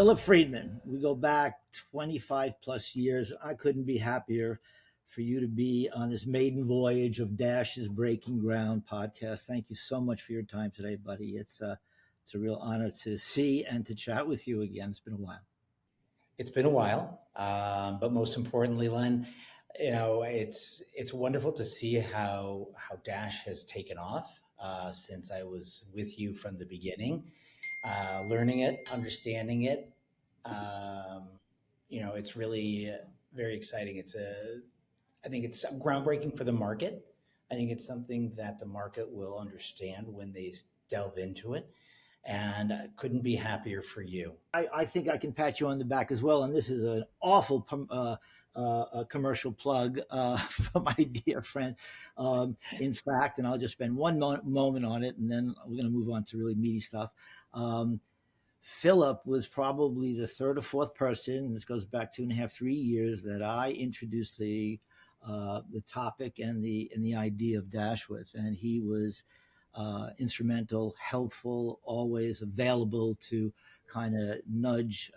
Philip Freedman. We go back 25 plus years. I couldn't be happier for you to be on this maiden voyage of Dash's Breaking Ground podcast. Thank you so much for your time today, buddy. It's a real honor to see and to chat with you again. It's been a while. It's been a while, but most importantly, Len, it's wonderful to see how Dash has taken off since I was with you from the beginning, learning it, understanding it. It's really very exciting. I think it's groundbreaking for the market. I think it's something that the market will understand when they delve into it. And I couldn't be happier for you. I think I can pat you on the back as well. And this is an awful commercial plug from my dear friend. In fact, and I'll just spend one moment on it, and then we're going to move on to really meaty stuff. Philip was probably the third or fourth person, this goes back 2.5, 3 years, that I introduced the topic and the idea of Dash with. And he was instrumental, helpful, always available to kind of nudge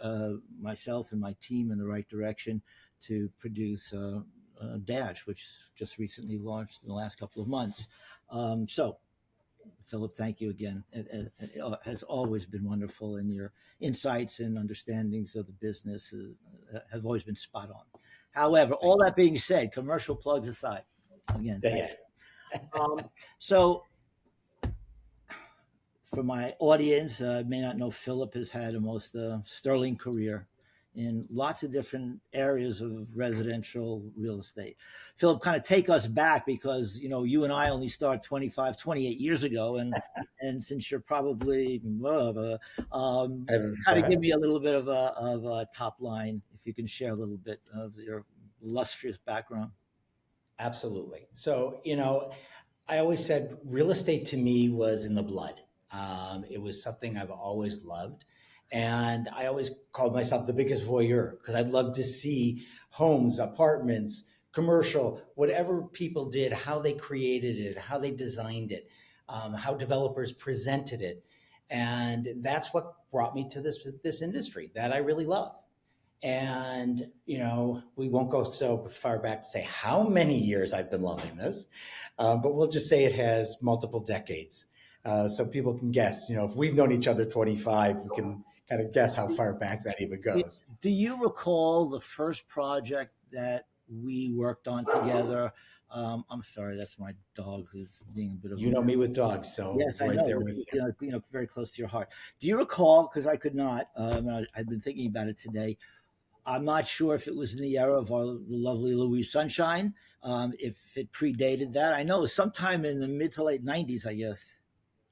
myself and my team in the right direction to produce Dash, which just recently launched in the last couple of months. So, Philip, thank you again. It has always been wonderful, and your insights and understandings of the business have always been spot on. However, all that being said, commercial plugs aside, again, so for my audience, may not know, Philip has had a most sterling career in lots of different areas of residential real estate. Philip, kind of take us back, because you and I only started 25, 28 years ago, and since you're probably kind of give me a little bit of a top line, if you can share a little bit of your illustrious background. Absolutely. So I always said real estate to me was in the blood. It was something I've always loved. And I always called myself the biggest voyeur, because I'd love to see homes, apartments, commercial, whatever people did, how they created it, how they designed it, how developers presented it. And that's what brought me to this industry that I really love. And, we won't go so far back to say how many years I've been loving this, but we'll just say it has multiple decades. So people can guess, if we've known each other 25, we can kind of guess how far back that even goes. Do you recall the first project that we worked on together? I'm sorry, that's my dog who's being a bit of me with dogs, so yes, right I know. There with you. Very close to your heart. Do you recall? Because I could not. I've been thinking about it today. I'm not sure if it was in the era of our lovely Louise Sunshine, if it predated that. I know sometime in the mid to late 90s, I guess.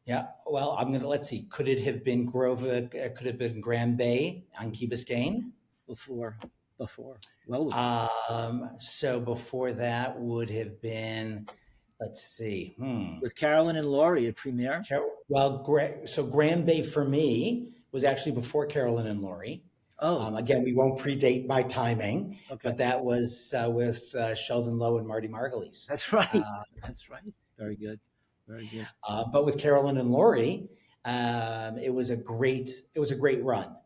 Yeah, well, let's see. Could it have been Could it have been Grand Bay on Key Biscayne? Before. Well, before. So before that would have been, let's see. With Carolyn and Laurie at Premier? Well, so Grand Bay for me was actually before Carolyn and Laurie. Oh. Again, we won't predate my timing, but that was with Sheldon Lowe and Marty Margulies. That's right. That's right. Very good. Very good. But with Carolyn and Laurie, it was a great run.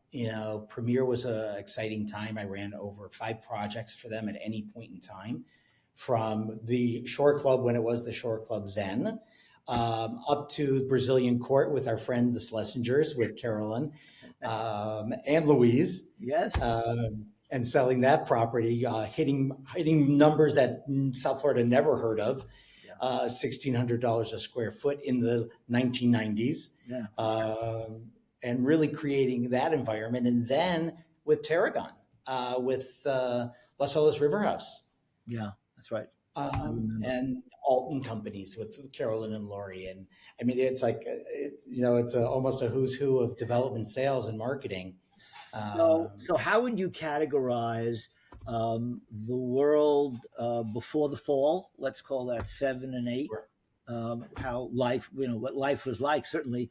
Premier was an exciting time. I ran over 5 projects for them at any point in time, from the Shore Club, when it was the Shore Club then, up to Brazilian Court with our friend the Schlesingers, with Carolyn and Louise. Yes. And selling that property, hitting numbers that South Florida never heard of. $1,600 a square foot in the 1990s, and really creating that environment. And then with Tarragon, with Las Olas River House. Yeah, that's right. And Alton companies with Carolyn and Laurie. And I mean, it's like, it's almost a who's who of development, sales, and marketing. So how would you categorize the world before the fall? Let's call that 7 and 8. How life, what life was like. Certainly,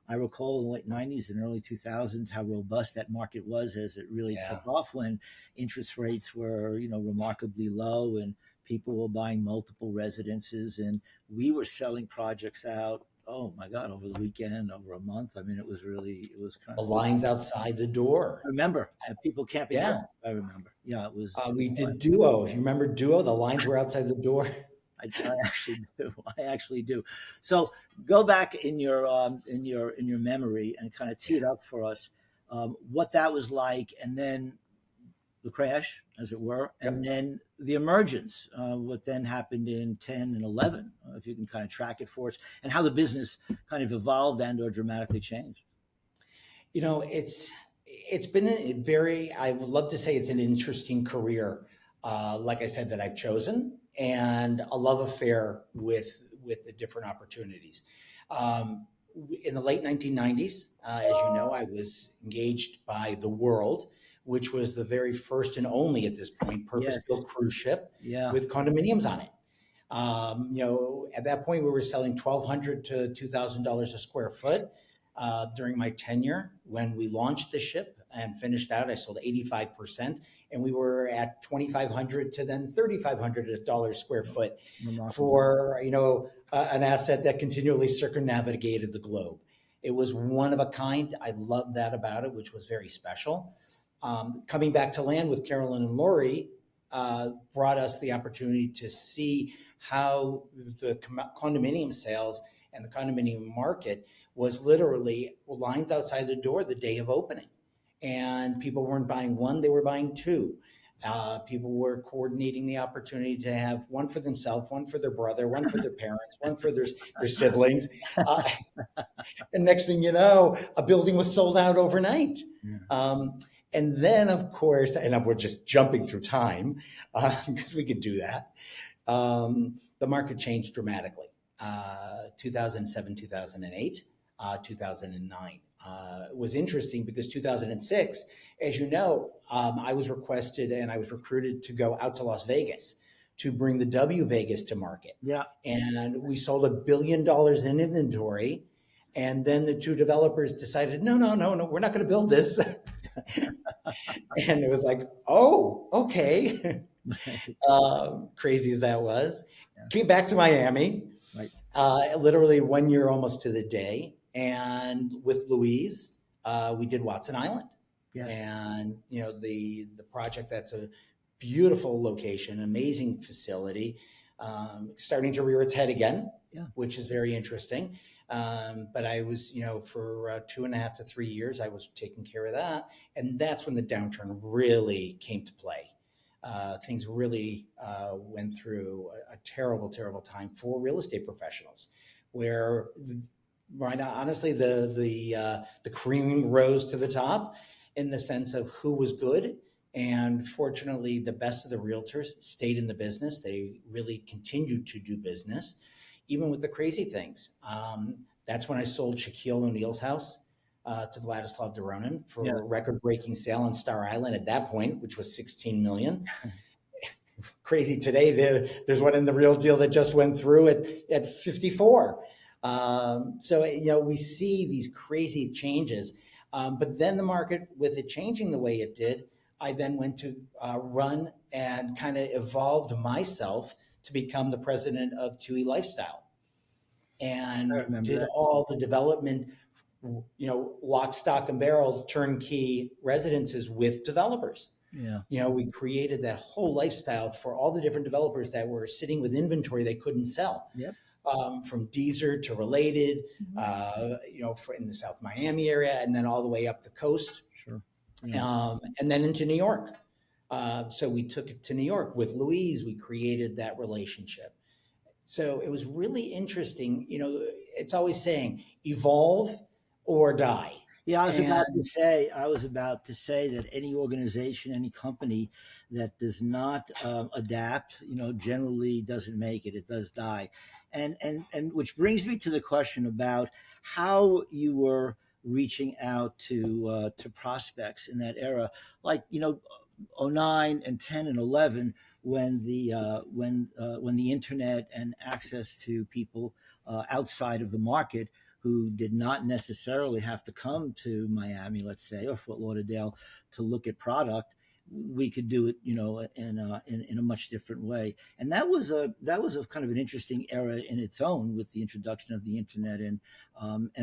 I recall in the late 90s and early 2000s how robust that market was as it really took off, when interest rates were, remarkably low, and people were buying multiple residences, and we were selling projects out oh my God, over the weekend, over a month. I mean, it was kind The of, lines outside the door. I remember people camping Yeah. out. I remember. Yeah, We did Duo. If you remember Duo, the lines were outside the door. I actually do. I actually do. So go back in your memory and kind of tee it up for us, what that was like, and then the crash, as it were, and Yep. then the emergence, what then happened in 10 and 11, if you can kind of track it for us, and how the business kind of evolved and or dramatically changed. It's been a very, I would love to say it's an interesting career, like I said, that I've chosen, and a love affair with the different opportunities. Um, in the late 1990s, as you know, I was engaged by the World, which was the very first and only at this point Yes. purpose-built cruise ship Yeah. with condominiums on it. At that point, we were selling $1,200 to $2,000 a square foot. During my tenure, when we launched the ship and finished out, I sold 85%, and we were at 2,500 to then $3,500 square foot Remarkable. for an asset that continually circumnavigated the globe. It was one of a kind. I loved that about it, which was very special. Coming back to land with Carolyn and Lori brought us the opportunity to see how the condominium sales and the condominium market was literally lines outside the door the day of opening. And people weren't buying one, they were buying two. People were coordinating the opportunity to have one for themselves, one for their brother, one for their parents, one for their siblings. Uh, and next thing you know, a building was sold out overnight. Yeah. And then, of course, and we're just jumping through time because we could do that. The market changed dramatically. 2007, 2008, 2009. It was interesting because 2006, as you know, I was requested and I was recruited to go out to Las Vegas to bring the W Vegas to market. Yeah. And we sold $1 billion in inventory. And then the two developers decided, no, we're not going to build this. And it was like, oh, okay. Crazy as that was. Yeah. Came back to Miami, Right. literally 1 year almost to the day. And with Louise, we did Watson Island. Yes. And, the project, that's a beautiful location, amazing facility, starting to rear its head again, Yeah. which is very interesting. But I was, for 2.5 to 3 years, I was taking care of that. And that's when the downturn really came to play. Things really went through a terrible, terrible time for real estate professionals, where, right now, honestly, the cream rose to the top in the sense of who was good. And fortunately, the best of the realtors stayed in the business. They really continued to do business, even with the crazy things. That's when I sold Shaquille O'Neal's house to Vladislav Doronin for Yeah. a record-breaking sale on Star Island at that point, which was $16 million. Crazy today. There's one in the Real Deal that just went through at 54. So we see these crazy changes. But then the market, with it changing the way it did, I then went to run and kind of evolved myself to become the president of 2E Lifestyle, I and remember did that. all the development, lock, stock, and barrel turnkey residences with developers. Yeah. We created that whole lifestyle for all the different developers that were sitting with inventory they couldn't sell. Yep. From Deezer to Related, for in the South Miami area, and then all the way up the coast, Sure. Yeah. and then into New York. So we took it to New York with Louise. We created that relationship. So it was really interesting. It's always saying evolve or die. Yeah, And I was about to say that any organization, any company that does not adapt, generally doesn't make it. It does die, and which brings me to the question about how you were reaching out to prospects in that era, like '09 and 10 and 11, when the internet and access to people outside of the market who did not necessarily have to come to Miami, let's say, or Fort Lauderdale to look at product, we could do it, in a much different way. And that was a kind of an interesting era in its own, with the introduction of the internet and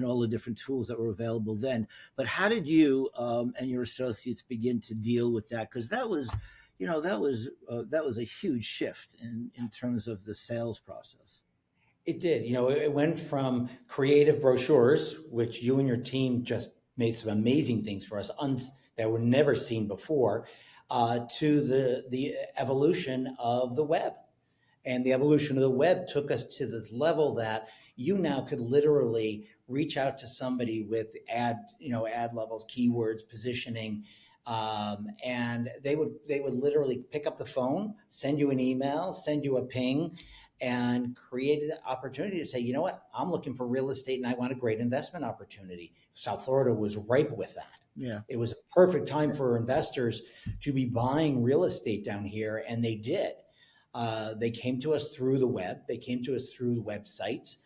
all the different tools that were available then. But how did you and your associates begin to deal with that? Because that was a huge shift in terms of the sales process. It did. It went from creative brochures, which you and your team just made some amazing things for us that were never seen before, to the evolution of the web. And the evolution of the web took us to this level that you now could literally reach out to somebody with ad levels, keywords, positioning, and they would literally pick up the phone, send you an email, send you a ping, and created an opportunity to say, you know what, I'm looking for real estate and I want a great investment opportunity. South Florida was ripe with that. Yeah. It was a perfect time for investors to be buying real estate down here, and they did. They came to us through the web. They came to us through websites,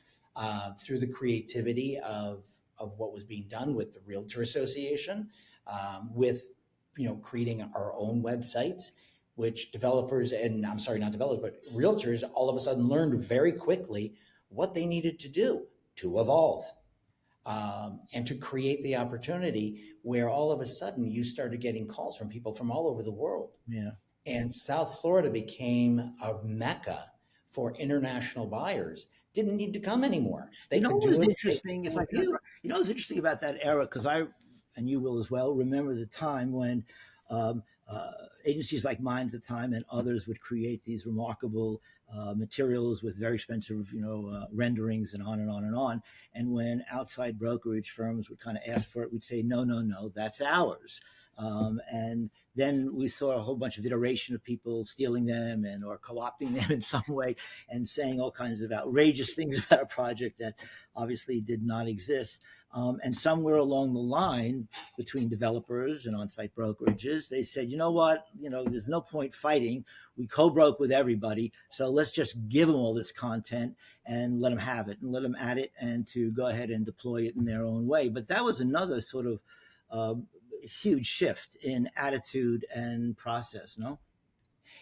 through the creativity of what was being done with the Realtor Association, with creating our own websites, which developers and I'm sorry, not developers, but realtors all of a sudden learned very quickly what they needed to do to evolve, and to create the opportunity where all of a sudden you started getting calls from people from all over the world. Yeah. And South Florida became a mecca for international buyers. Didn't need to come anymore. They You know could what do was it interesting, if I with can you. interrupt, what's interesting about that era, because I, and you will as well, remember the time when um, agencies like mine at the time and others would create these remarkable materials with very expensive, renderings and on and on and on. And when outside brokerage firms would kind of ask for it, we'd say, no, no, no, that's ours. And then we saw a whole bunch of iteration of people stealing them or co-opting them in some way and saying all kinds of outrageous things about a project that obviously did not exist. And somewhere along the line between developers and on-site brokerages, they said, you know what, there's no point fighting. We co-broke with everybody, so let's just give them all this content and let them have it and let them add it and to go ahead and deploy it in their own way. But that was another sort of huge shift in attitude and process, no?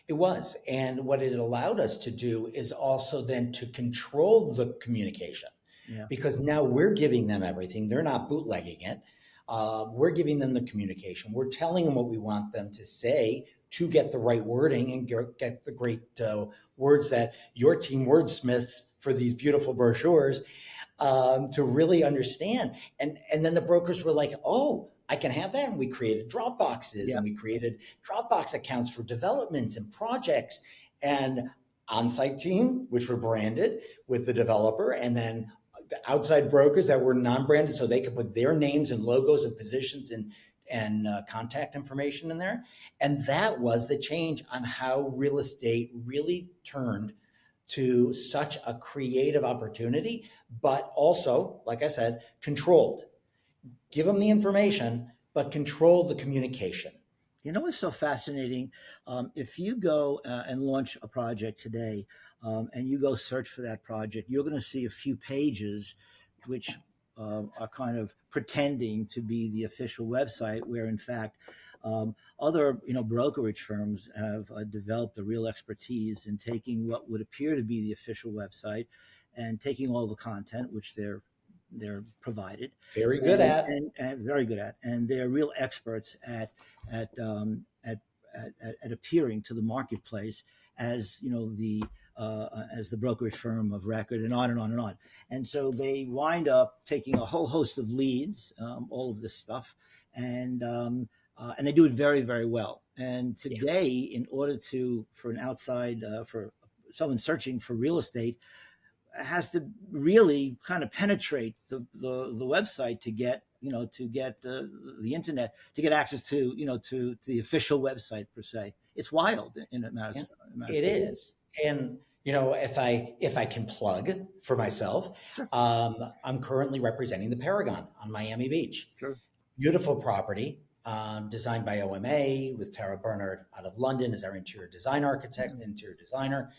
It was. And what it allowed us to do is also then to control the communication, Yeah. because now we're giving them everything. They're not bootlegging it. We're giving them the communication. We're telling them what we want them to say to get the right wording and get the great words that your team wordsmiths for these beautiful brochures, to really understand. And then the brokers were like, oh, I can have that. And we created drop boxes, Yeah. and we created Dropbox accounts for developments and projects, and on-site team, which were branded with the developer, and then the outside brokers that were non-branded, so they could put their names and logos and positions and contact information in there. And that was the change on how real estate really turned to such a creative opportunity, but also, like I said, controlled. Give them the information, but control the communication. You know what's so fascinating? If you go and launch a project today, and you go search for that project, you're going to see a few pages which are kind of pretending to be the official website, where in fact other brokerage firms have developed a real expertise in taking what would appear to be the official website and taking all the content which they're provided Very good at. and very good at, and they're real experts at at appearing to the marketplace as the brokerage firm of record, and on and on and on. And so they wind up taking a whole host of leads, all of this stuff, and they do it very, very well. And today, in order for an outside for someone searching for real estate, has to really kind of penetrate the website to get the internet, to get access to the official website per se. It's wild in a matter. It is. And if I can plug for myself, Sure. I'm currently representing the Paragon on Miami Beach. Sure. Beautiful property, designed by OMA, with Tara Bernard out of London as our interior design architect, interior designer.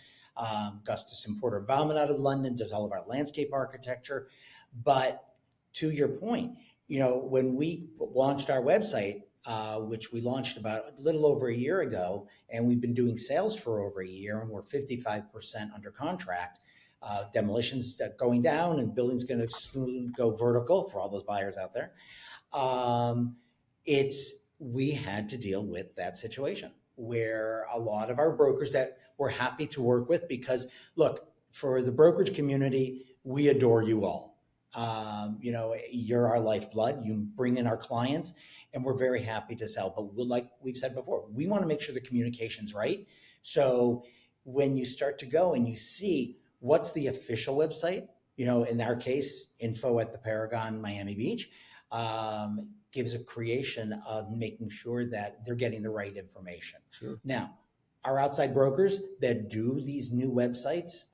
Gustafson Porter Baumann out of London does all of our landscape architecture. But to your point, when we launched our website, which we launched about a little over a year ago, and we've been doing sales for over a year, and we're 55% under contract. Demolitions going down, and buildings going to soon go vertical for all those buyers out there. Um, it's We had to deal with that situation where a lot of our brokers that we're happy to work with, because look, for the brokerage community, we adore you all. You're our lifeblood. You bring in our clients, and we're very happy to sell. But like we've said before, we want to make sure the communication's right. So when you start to go and you see what's the official website, in our case, info at the Paragon Miami Beach, gives a creation of making sure that they're getting the right information. Sure. Now, our outside brokers that do these new websites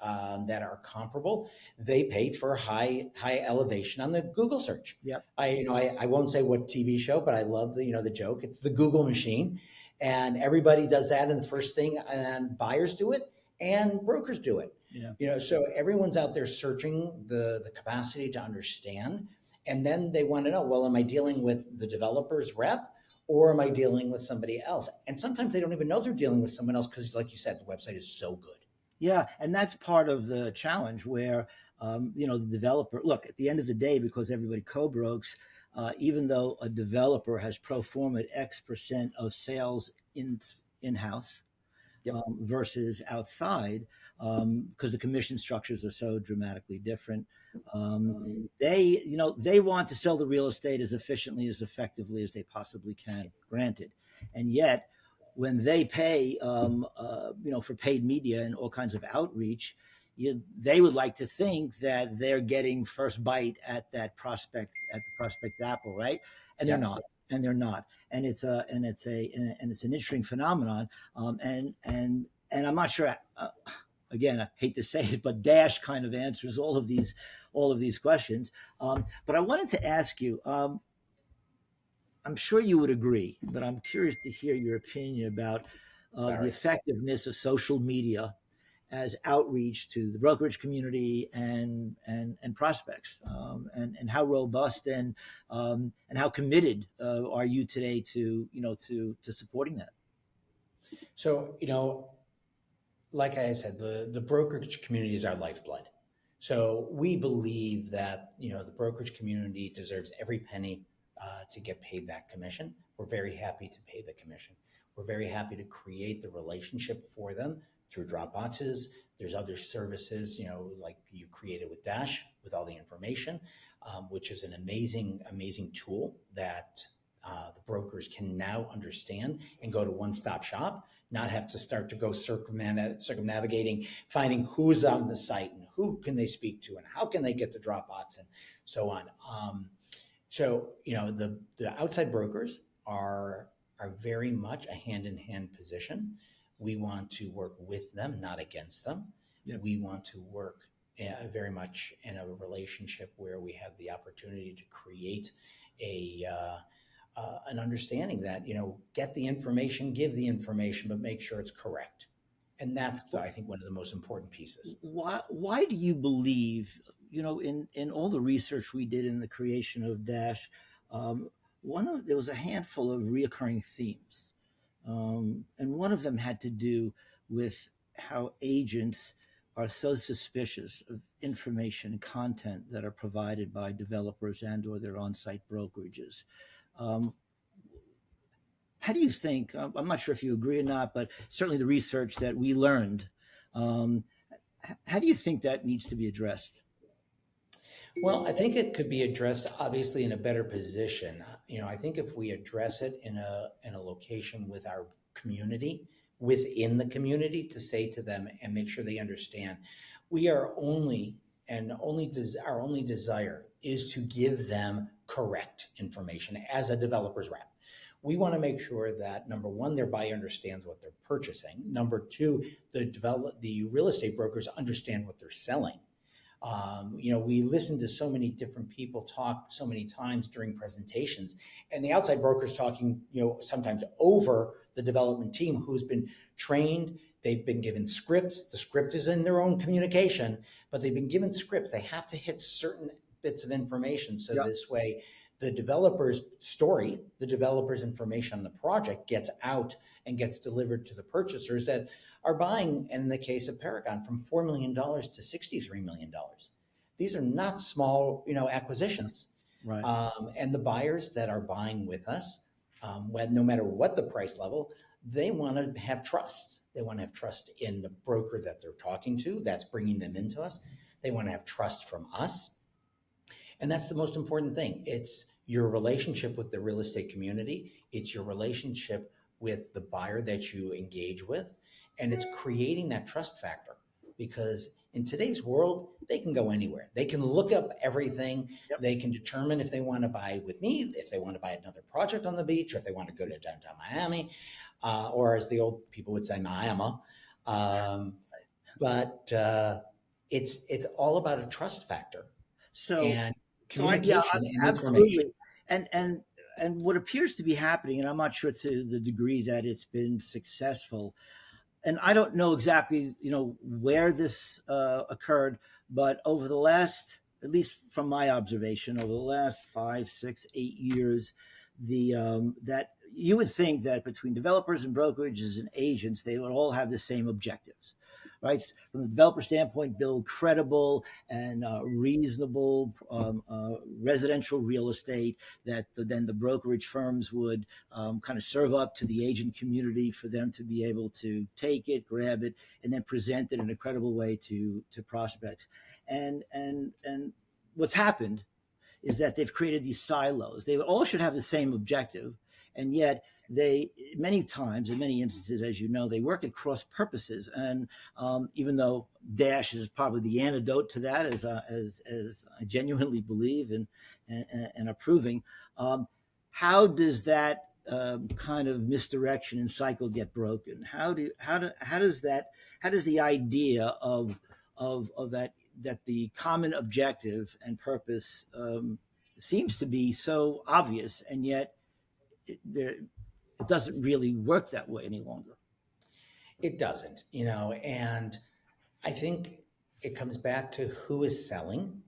that are comparable, they pay for high elevation on the Google search. Yep. I won't say what TV show, but I love the joke. It's the Google machine, and everybody does that. And the first thing, and buyers do it, and brokers do it. Yeah. So everyone's out there searching the capacity to understand, and then they want to know, well, am I dealing with the developer's rep? Or am I dealing with somebody else? And sometimes they don't even know they're dealing with someone else because, like you said, the website is so good. Yeah, and that's part of the challenge where, the developer, look, at the end of the day, because everybody co-brokes, even though a developer has pro forma X% of sales in-house, Yep. Versus outside, because the commission structures are so dramatically different. They want to sell the real estate as efficiently, as effectively as they possibly can, granted. And yet, when they pay, for paid media and all kinds of outreach, they would like to think that they're getting first bite at the prospect apple, right? And they're not. And they're not, and it's an interesting phenomenon, and I'm not sure. Again, I hate to say it, but Dash kind of answers all of these questions. But I wanted to ask you. I'm sure you would agree, but I'm curious to hear your opinion about the effectiveness of social media as outreach to the brokerage community and prospects, and how robust and how committed are you today to supporting that? So like I said, the brokerage community is our lifeblood. So we believe that the brokerage community deserves every penny to get paid that commission. We're very happy to pay the commission. We're very happy to create the relationship for them through Dropboxes. There's other services, like you created with Dash, with all the information, which is an amazing tool that the brokers can now understand and go to one-stop shop, not have to start to go circumnavigating, finding who's on the site and who can they speak to and how can they get the Dropbox and so on. The outside brokers are very much a hand-in-hand position. We want to work with them, not against them. Yep. We want to work very much in a relationship where we have the opportunity to create an understanding that, get the information, give the information, but make sure it's correct. And that's, I think, one of the most important pieces. Why do you believe, in all the research we did in the creation of Dash, there was a handful of reoccurring themes. And one of them had to do with how agents are so suspicious of information and content that are provided by developers and or their on-site brokerages. How do you think, I'm not sure if you agree or not, but certainly the research that we learned, how do you think that needs to be addressed? Well, I think it could be addressed obviously in a better position. I think if we address it in a location with our community, within the community, to say to them and make sure they understand, we are our only desire is to give them correct information as a developer's rep. We want to make sure that, number one, their buyer understands what they're purchasing. Number two, the real estate brokers understand what they're selling. We listen to so many different people talk so many times during presentations, and the outside brokers talking, sometimes over the development team who's been trained. They've been given scripts. The script is in their own communication, but they've been given scripts. They have to hit certain bits of information. So This way the developer's story, the developer's information on the project gets out and gets delivered to the purchasers that are buying, in the case of Paragon, from $4 million to $63 million. These are not small, acquisitions. Right. And the buyers that are buying with us, no matter what the price level, they want to have trust. They want to have trust in the broker that they're talking to that's bringing them into us. They want to have trust from us. And that's the most important thing. It's your relationship with the real estate community. It's your relationship with the buyer that you engage with. And it's creating that trust factor, because in today's world, they can go anywhere. They can look up everything. Yep. They can determine if they want to buy with me, if they want to buy another project on the beach, or if they want to go to downtown Miami, or as the old people would say, Miami. But it's all about a trust factor So, and yeah, communication and information. absolutely. And what appears to be happening, and I'm not sure to the degree that it's been successful, and I don't know exactly, where this occurred, but over the last, at least from my observation, over the last 5, 6, 8 years, that you would think that between developers and brokerages and agents, they would all have the same objectives, right? From the developer standpoint, build credible and reasonable residential real estate that then the brokerage firms would kind of serve up to the agent community for them to be able to take it, grab it, and then present it in a credible way to prospects. And what's happened is that they've created these silos. They all should have the same objective, and yet they, many times, in many instances, as you know, they work at cross purposes. And even though Dash is probably the antidote to that, as I genuinely believe and approving, how does that kind of misdirection and cycle get broken? How does the idea of that the common objective and purpose seems to be so obvious, and yet it doesn't really work that way any longer? It doesn't, and I think it comes back to who is selling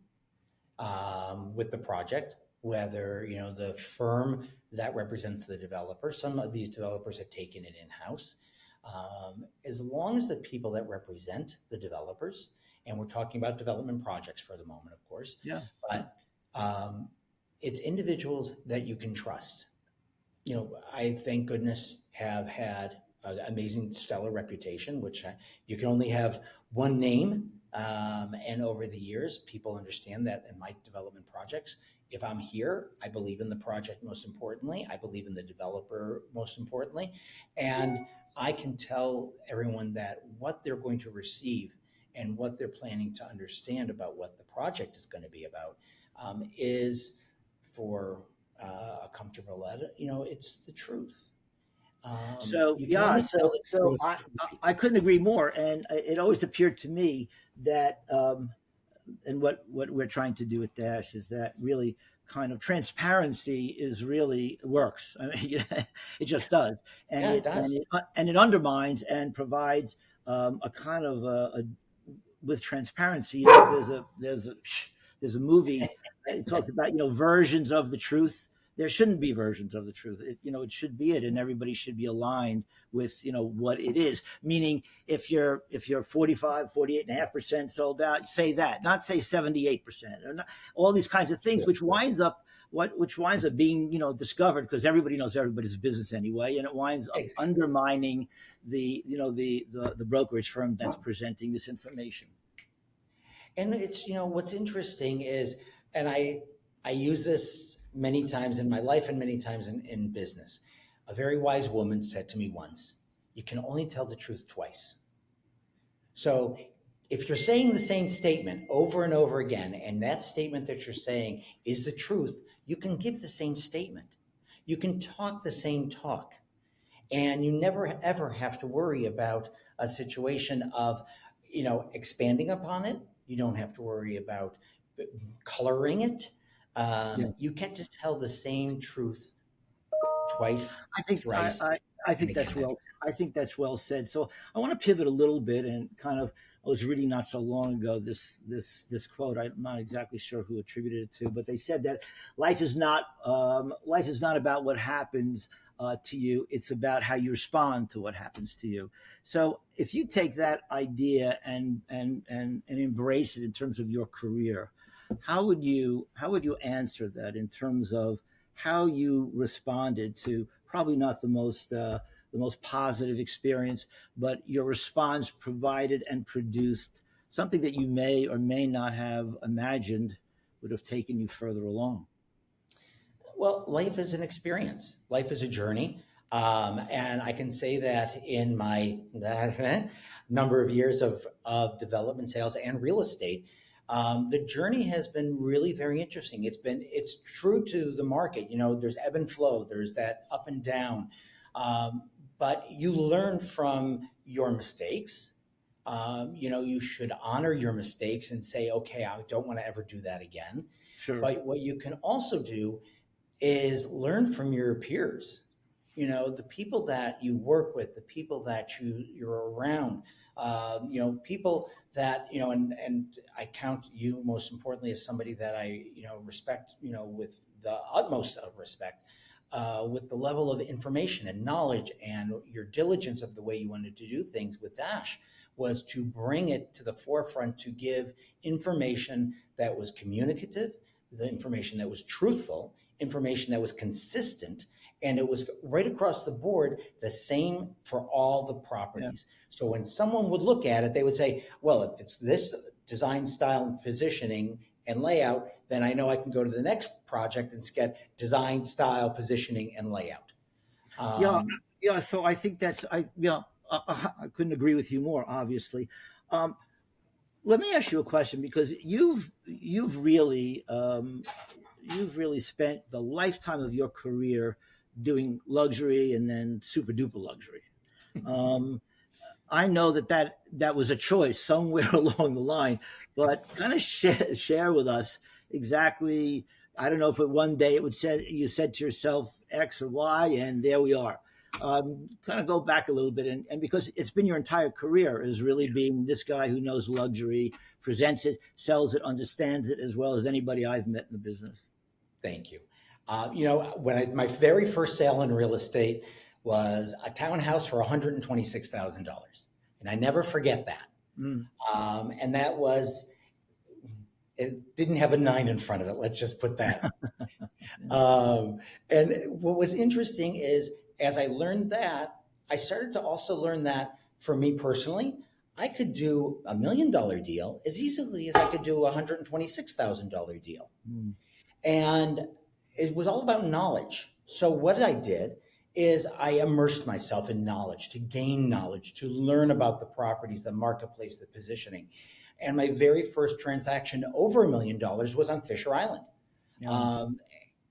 with the project, whether, the firm that represents the developer. Some of these developers have taken it in-house. As long as the people that represent the developers, and we're talking about development projects for the moment, of course, Yeah. but it's individuals that you can trust. I, thank goodness, have had an amazing, stellar reputation, which you can only have one name. And over the years, people understand that in my development projects, if I'm here, I believe in the project most importantly. I believe in the developer most importantly. And I can tell everyone that what they're going to receive and what they're planning to understand about what the project is going to be about is for a comfortable letter. It's the truth. So You can yeah, only tell the so truth I twice. couldn't agree more. And it always appeared to me that and what we're trying to do with Dash is that really kind of transparency is really works. I mean, it just does, and Yeah, it does. it undermines and provides a kind of with transparency. There's a movie. It talked about versions of the truth. There shouldn't be versions of the truth. It should be it, and everybody should be aligned with what it is. Meaning, if you're 45, 48.5% sold out, say that, not say 78%, or not, all these kinds of things, which winds up being discovered because everybody knows everybody's business anyway, and it winds up Exactly. undermining the brokerage firm that's presenting this information. And it's, what's interesting is, and I use this many times in my life and many times in business. A very wise woman said to me once, you can only tell the truth twice. So if you're saying the same statement over and over again, and that statement that you're saying is the truth, you can give the same statement. You can talk the same talk. And you never ever have to worry about a situation of, expanding upon it. You don't have to worry about coloring it. Yeah. You get to tell the same truth twice, I think thrice, I and think again that's and well. I think that's well said. So I want to pivot a little bit and kind of I was reading not so long ago this quote. I'm not exactly sure who attributed it to, but they said that life is not about what happens to you. It's about how you respond to what happens to you. So if you take that idea and embrace it in terms of your career, how would you answer that in terms of how you responded to probably not the most positive experience, but your response provided and produced something that you may or may not have imagined would have taken you further along. Well, life is an experience. Life is a journey. And I can say that in my number of years of development, sales, and real estate, the journey has been really very interesting. It's true to the market. You know, there's ebb and flow. There's that up and down. Um, but you learn from your mistakes. You know, you should honor your mistakes and say, okay, I don't want to ever do that again. Sure. But what you can also do is learn from your peers. You know, the people that you work with, the people that you're around, people that, and I count you most importantly as somebody that I, respect, with the utmost of respect, with the level of information and knowledge and your diligence of the way you wanted to do things with Dash was to bring it to the forefront to give information that was communicative, the information that was truthful, information that was consistent, and it was right across the board, the same for all the properties. Yeah. So when someone would look at it, they would say, well, if it's this design style and positioning and layout, then I know I can go to the next project and get design style, positioning, and layout. Yeah, yeah. So I think I couldn't agree with you more. Obviously, let me ask you a question because you've really spent the lifetime of your career doing luxury and then super duper luxury. Um, I know that was a choice somewhere along the line, but kind of share with us exactly. I don't know if one day it would say you said to yourself X or Y, and there we are. Kind of go back a little bit, and because it's been your entire career is really being this guy who knows luxury, presents it, sells it, understands it as well as anybody I've met in the business. Thank you. My very first sale in real estate was a townhouse for $126,000. And I never forget that. Mm. And that was, it didn't have a 9 in front of it. Let's just put that. And what was interesting is as I learned that, I started to also learn that for me personally, I could do $1 million deal as easily as I could do a $126,000 deal. Mm. And it was all about knowledge. So what I did is I immersed myself in knowledge, to gain knowledge, to learn about the properties, the marketplace, the positioning. And my very first transaction over $1 million was on Fisher Island. Yeah.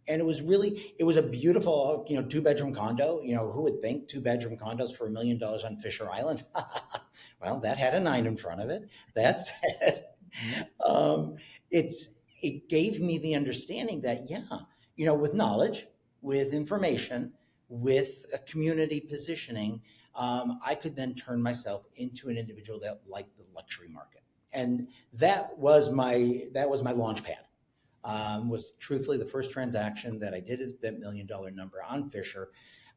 And it was a beautiful, 2-bedroom condo. Who would think 2-bedroom condos for $1 million on Fisher Island? Well, that had a 9 in front of it. That's it. It gave me the understanding that, with knowledge, with information, with a community positioning, I could then turn myself into an individual that liked the luxury market. And that was my launch pad. Was truthfully the first transaction that I did at that $1 million number on Fisher.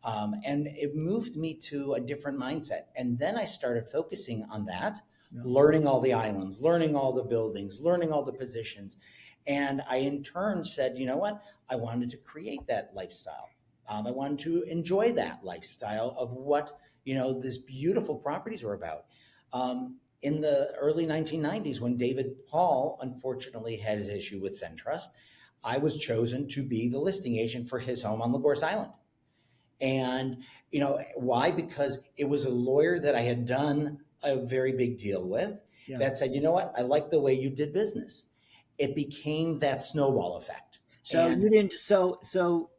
And it moved me to a different mindset. And then I started focusing on that, learning all the islands, learning all the buildings, learning all the positions. And I in turn said, you know what? I wanted to create that lifestyle. I wanted to enjoy that lifestyle of what, this beautiful properties were about. In the early 1990s, when David Paul unfortunately had his issue with Centrust, I was chosen to be the listing agent for his home on Lagos Island. And, why? Because it was a lawyer that I had done a very big deal with that said, you know what? I like the way you did business. It became that snowball effect. So you didn't, so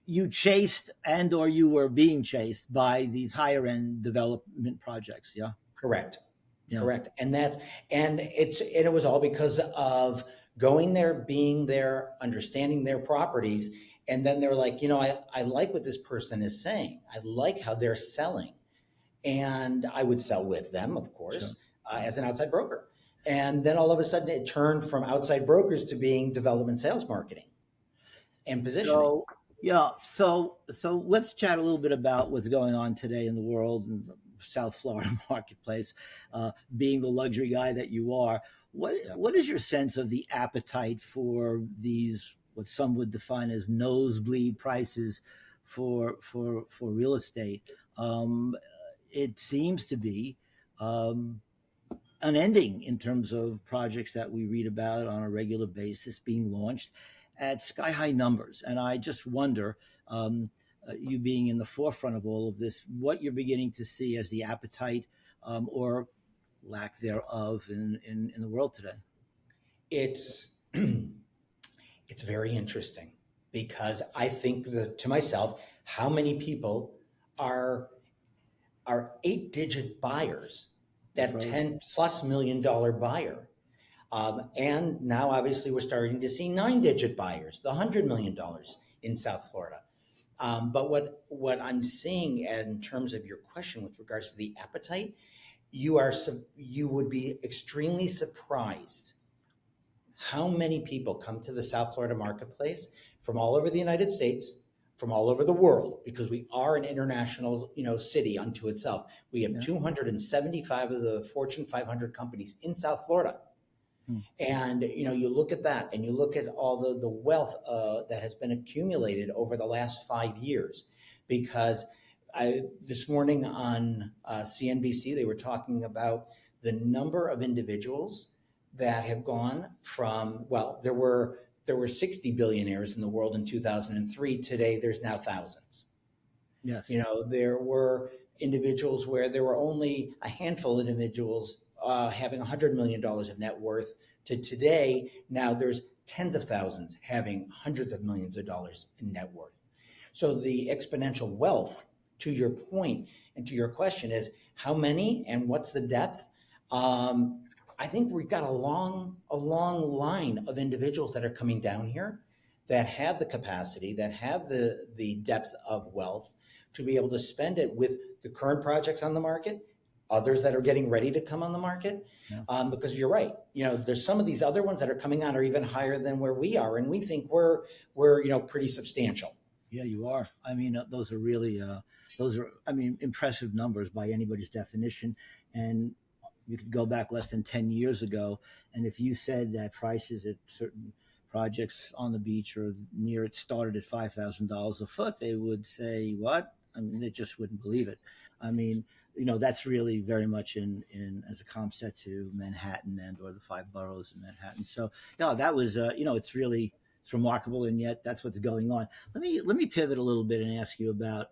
you chased or you were being chased by these higher end development projects. Yeah. Correct. Yeah. Correct. And it was all because of going there, being there, understanding their properties. And then they're like, I like what this person is saying. I like how they're selling. And I would sell with them, of course. as an outside broker. And then all of a sudden it turned from outside brokers to being development sales marketing and positioning. So yeah, so let's chat a little bit about what's going on today in the world and South Florida marketplace. Being the luxury guy that you are, Yeah. what is your sense of the appetite for these what some would define as nosebleed prices for real estate? Um, it seems to be um, unending in terms of projects that we read about on a regular basis being launched at sky high numbers. And I just wonder, you being in the forefront of all of this, what you're beginning to see as the appetite or lack thereof in the world today. It's it's very interesting because I think that, to myself, how many people are are 8-digit buyers, that Froze. $10+ million buyer. And now, obviously, we're starting to see 9-digit buyers, the $100 million in South Florida. But what I'm seeing in terms of your question with regards to the appetite, you would be extremely surprised how many people come to the South Florida marketplace from all over the United States, from all over the world, because we are an international, city unto itself. We have Yeah. 275 of the Fortune 500 companies in South Florida. Hmm. And you look at that, and you look at all the wealth that has been accumulated over the last 5 years. Because this morning on CNBC, they were talking about the number of individuals that have gone from, well, there were 60 billionaires in the world in 2003. Today, there's now thousands. Yes. There were individuals where there were only a handful of individuals having $100 million of net worth, to today, now there's tens of thousands having hundreds of millions of dollars in net worth. So the exponential wealth, to your point and to your question, is how many and what's the depth? I think we've got a long line of individuals that are coming down here that have the capacity, that have the depth of wealth to be able to spend it with the current projects on the market, others that are getting ready to come on the market. Yeah. Because you're right, there's some of these other ones that are coming on are even higher than where we are, and we think we're pretty substantial. Yeah, you are. I mean, those are really, impressive numbers by anybody's definition. And you could go back less than 10 years ago, and if you said that prices at certain projects on the beach or near it started at $5,000 a foot, they would say, what? I mean, they just wouldn't believe it. I mean, that's really very much in as a comp set to Manhattan and or the five boroughs in Manhattan. So, yeah, that was, it's remarkable, and yet that's what's going on. Let me pivot a little bit and ask you about,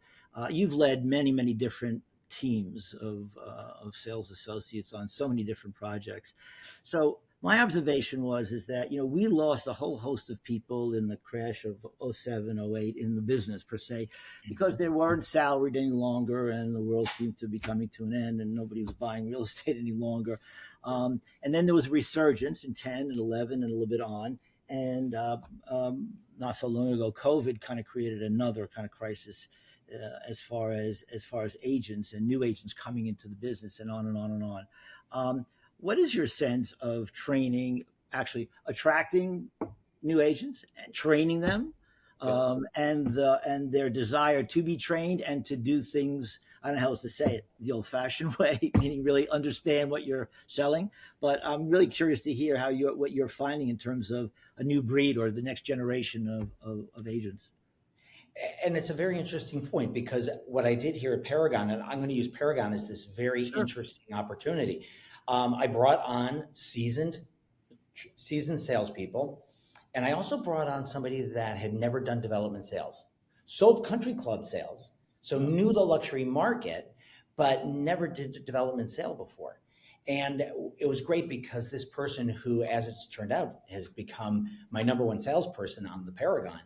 you've led many different teams of sales associates on so many different projects. So my observation is that we lost a whole host of people in the crash of '07, '08 in the business per se, because they weren't salaried any longer, and the world seemed to be coming to an end, and nobody was buying real estate any longer. And then there was a resurgence in 10 and 11 and a little bit on. And not so long ago, COVID kind of created another kind of crisis as far as agents and new agents coming into the business, and on and on and on. What is your sense of training, actually attracting new agents and training them, Yep. and their desire to be trained and to do things? I don't know how else to say it, the old-fashioned way, meaning really understand what you're selling. But I'm really curious to hear what you're finding in terms of a new breed or the next generation of agents. And it's a very interesting point, because what I did here at Paragon, and I'm going to use Paragon as this very Sure. interesting opportunity. I brought on seasoned salespeople, and I also brought on somebody that had never done development sales, sold country club sales, so knew the luxury market, but never did a development sale before. And it was great because this person, who, as it's turned out, has become my number one salesperson on the Paragon.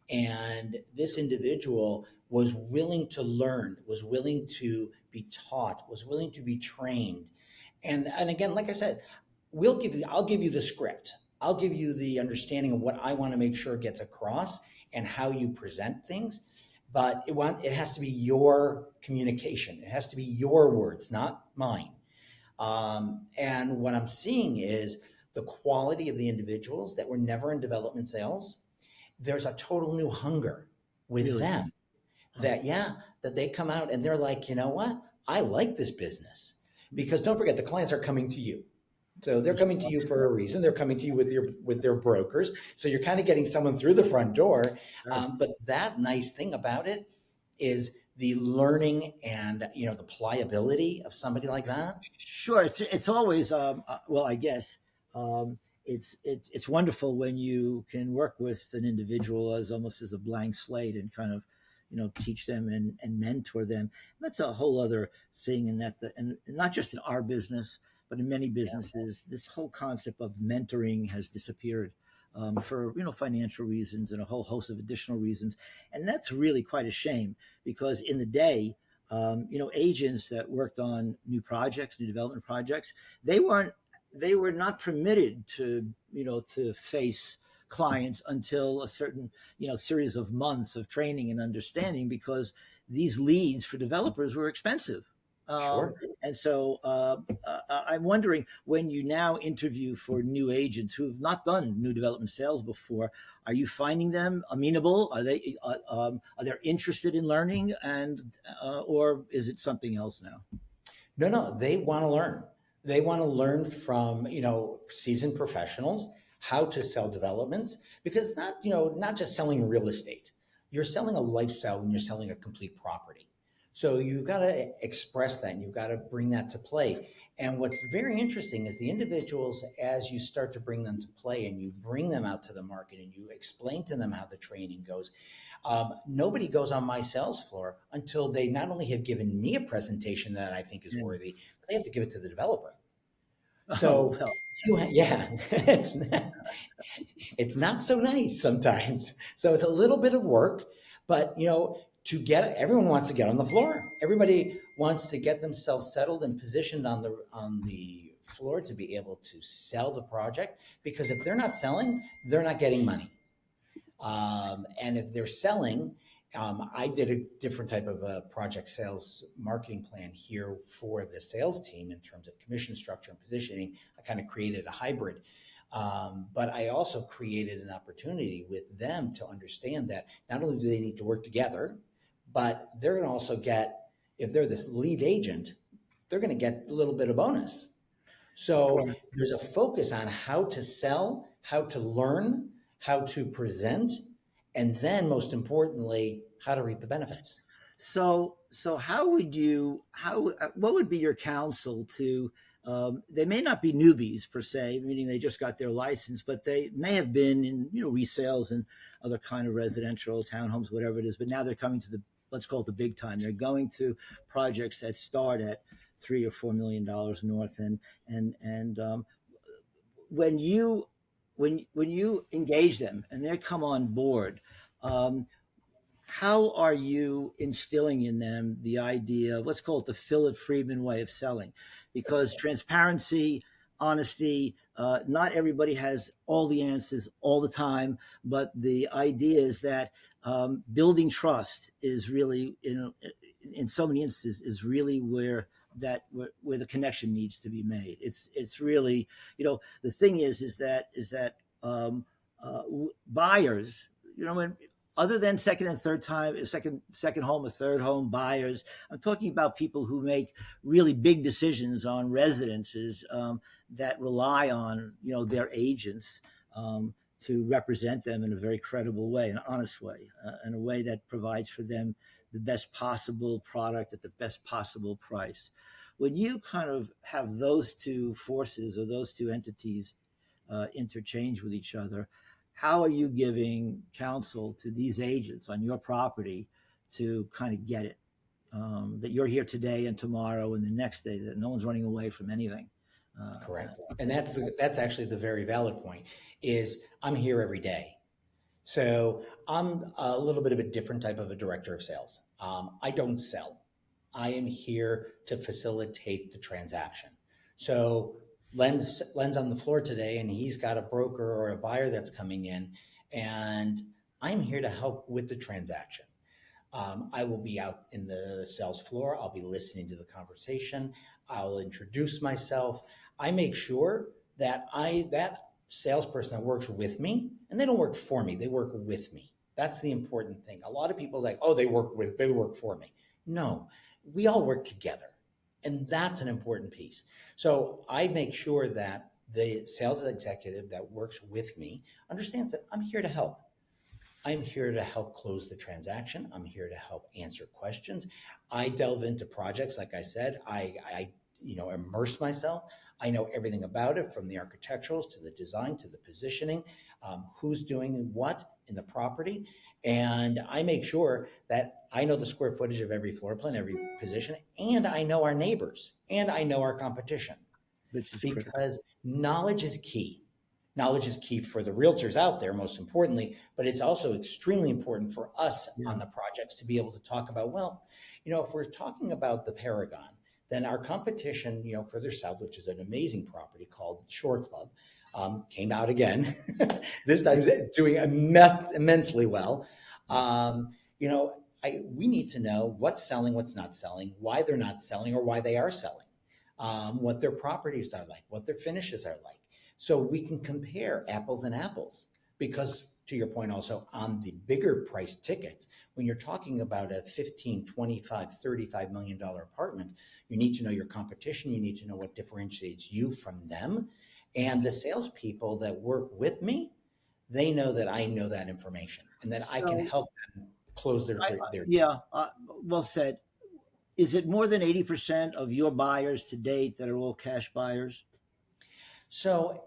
And this individual was willing to learn, was willing to be taught, was willing to be trained. And again, like I said, I'll give you the script. I'll give you the understanding of what I want to make sure gets across and how you present things. But it has to be your communication. It has to be your words, not mine. And what I'm seeing is the quality of the individuals that were never in development sales. There's a total new hunger with Really? them Huh. that, yeah, that they come out and they're like, you know what? I like this business. Because don't forget, the clients are coming to you. So they're coming to you for a reason. They're coming to you with their brokers. So you're kind of getting someone through the front door. Sure. But that nice thing about it is the learning and the pliability of somebody like that. Sure, it's always well, I guess it's wonderful when you can work with an individual as almost as a blank slate and kind of teach them and mentor them. That's a whole other thing, and and not just in our business, but in many Yeah, businesses, this whole concept of mentoring has disappeared. For financial reasons and a whole host of additional reasons, and that's really quite a shame because in the day, agents that worked on new projects, new development projects, they weren't, they were not permitted to, to face clients until a certain, series of months of training and understanding because these leads for developers were expensive. Um, sure. and so I'm wondering when you now interview for new agents who have not done new development sales before, are you finding them amenable? Are they interested in learning, and or is it something else now? No, no, they want to learn. They want to learn from, seasoned professionals how to sell developments because it's not, not just selling real estate. You're selling a lifestyle when you're selling a complete property. So you've got to express that and you've got to bring that to play. And what's very interesting is the individuals, as you start to bring them to play and you bring them out to the market and you explain to them how the training goes, nobody goes on my sales floor until they not only have given me a presentation that I think is Mm. worthy, but they have to give it to the developer. Oh So, well. yeah, it's not so nice sometimes. So it's a little bit of work, but to get everyone wants to get on the floor. Everybody wants to get themselves settled and positioned on the floor to be able to sell the project because if they're not selling, they're not getting money. And if they're selling, I did a different type of a project sales marketing plan here for the sales team in terms of commission structure and positioning. I kind of created a hybrid. But I also created an opportunity with them to understand that not only do they need to work together, but they're going to also get, if they're this lead agent, they're going to get a little bit of bonus. Of So course. there's a focus on how to sell, how to learn, how to present, and then most importantly, how to reap the benefits. So how would you how what would be your counsel to they may not be newbies per se, meaning they just got their license, but they may have been in resales and other kind of residential townhomes, whatever it is. But now they're coming to the, let's call it the big time. They're going to projects that start at $3 or $4 million north, and when you when you engage them and they come on board, um, how are you instilling in them the idea of, let's call it the Philip Freedman way of selling? Because transparency, honesty, not everybody has all the answers all the time, but the idea is that building trust is really, in so many instances, is really where the connection needs to be made. It's really, the thing is that buyers, when other than second and third time, second home or third home buyers, I'm talking about people who make really big decisions on residences, that rely on their agents, to represent them in a very credible way, an honest way, in a way that provides for them the best possible product at the best possible price. When you kind of have those two forces or those two entities interchange with each other, how are you giving counsel to these agents on your property to kind of get it, that you're here today and tomorrow and the next day, that no one's running away from anything? Uh, Correct. And that's actually the very valid point is I'm here every day. So I'm a little bit of a different type of a director of sales. I don't sell. I am here to facilitate the transaction. So Len's on the floor today, and he's got a broker or a buyer that's coming in, and I'm here to help with the transaction. I will be out in the sales floor. I'll be listening to the conversation. I'll introduce myself. I make sure that salesperson that works with me, and they don't work for me, they work with me. That's the important thing. A lot of people are like, oh, they work for me. No, we all work together. And that's an important piece. So I make sure that the sales executive that works with me understands that I'm here to help. I'm here to help close the transaction. I'm here to help answer questions. I delve into projects, like I said. I immerse myself. I know everything about it, from the architecturals to the design to the positioning, who's doing what in the property, and I make sure that I know the square footage of every floor plan, every position, and I know our neighbors, and I know our competition, which is critical. because knowledge is key. Knowledge is key for the realtors out there, most importantly, but it's also extremely important for us on the projects to be able to talk about, well, if we're talking about the Paragon, then our competition, further south, which is an amazing property called Shore Club, came out again. This time doing immensely well. We need to know what's selling, what's not selling, why they're not selling or why they are selling, what their properties are like, what their finishes are like. So we can compare apples and apples, because to your point also, on the bigger price tickets, when you're talking about a 15, 25, $35 million apartment, you need to know your competition. You need to know what differentiates you from them. And the salespeople that work with me, they know that I know that information and that I can help them close their well said. Is it more than 80% of your buyers to date that are all cash buyers? So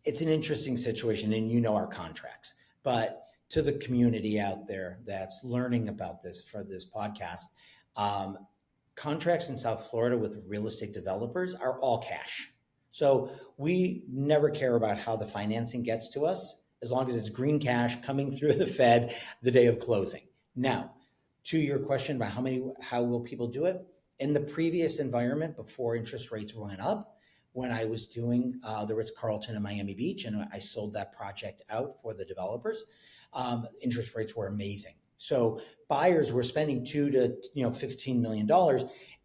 it's an interesting situation, and our contracts, but to the community out there that's learning about this for this podcast, contracts in South Florida with real estate developers are all cash. So we never care about how the financing gets to us, as long as it's green cash coming through the Fed the day of closing. Now, to your question about how will people do it? In the previous environment, before interest rates went up, when I was doing the Ritz-Carlton in Miami Beach, and I sold that project out for the developers, interest rates were amazing. So buyers were spending $2 to $15 million,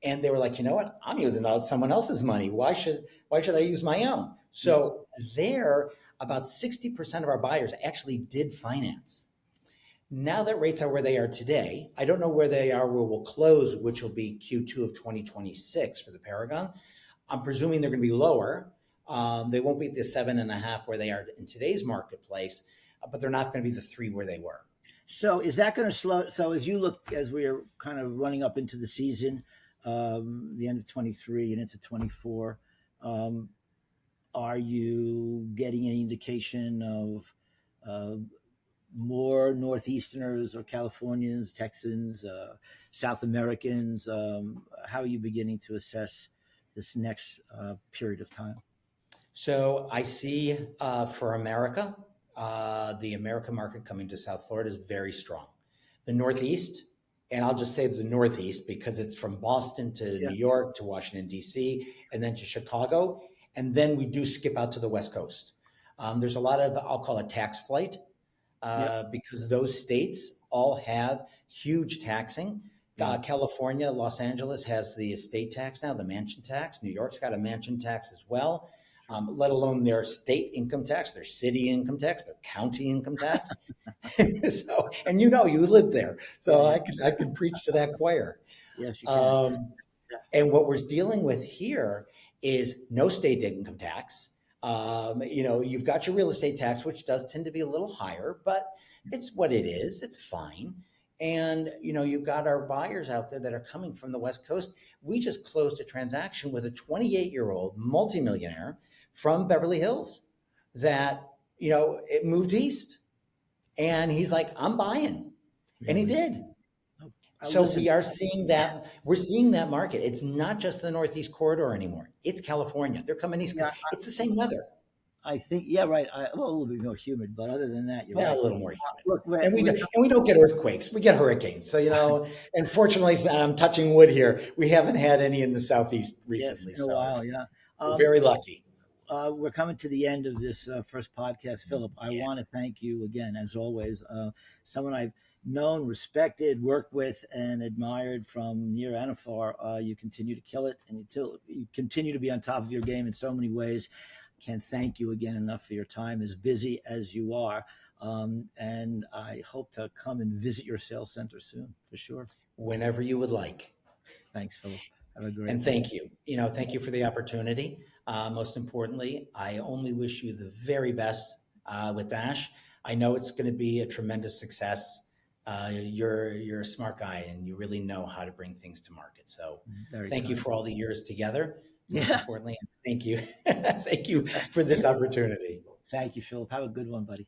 and they were like, you know what? I'm using someone else's money. Why should I use my own? So there, about 60% of our buyers actually did finance. Now that rates are where they are today, I don't know where they are where we'll close, which will be Q2 of 2026 for the Paragon. I'm presuming they're going to be lower. They won't be at the 7.5 where they are in today's marketplace, but they're not going to be the 3 where they were. So is that going to slow? So as we are kind of running up into the season, the end of 23 and into 24, are you getting any indication of more Northeasterners or Californians, Texans, South Americans? How are you beginning to assess this next period of time? So I see for America, the American market coming to South Florida is very strong. The Northeast, and I'll just say the Northeast because it's from Boston to New York to Washington, D.C., and then to Chicago. And then we do skip out to the West Coast. There's a lot of, I'll call it tax flight, because those states all have huge taxing. California, Los Angeles has the estate tax now, the mansion tax. New York's got a mansion tax as well, let alone their state income tax, their city income tax, their county income tax. So, and you live there, so I can preach to that choir. Yes, you can. And what we're dealing with here is no state income tax. You've got your real estate tax, which does tend to be a little higher, but it's what it is. It's fine. And, you've got our buyers out there that are coming from the West Coast. We just closed a transaction with a 28-year-old multimillionaire from Beverly Hills that, it moved east. And he's like, I'm buying. And he did. So we are seeing that. We're seeing that market. It's not just the Northeast corridor anymore. It's California. They're coming east because it's the same weather. I think, right. A little bit more humid, but other than that, you're right. A little more humid. And we don't get earthquakes. We get hurricanes. So, and fortunately, I'm touching wood here. We haven't had any in the Southeast recently. Yes, in a while, we're very lucky. we're coming to the end of this first podcast, Philip. I Yeah. want to thank you again, as always. Someone I've known, respected, worked with, and admired from near and afar. You continue to kill it, and you continue to be on top of your game in so many ways. Can't thank you again enough for your time, as busy as you are. And I hope to come and visit your sales center soon, for sure. Whenever you would like. Thanks, Philip. Have a great And day. thank you. Thank you for the opportunity. Most importantly, I only wish you the very best with Dash. I know it's going to be a tremendous success. You're a smart guy, and you really know how to bring things to market. So, Very thank you kind. for all the years together. Most Yeah. importantly, thank you, thank you for this opportunity. Thank you, Philip. Have a good one, buddy.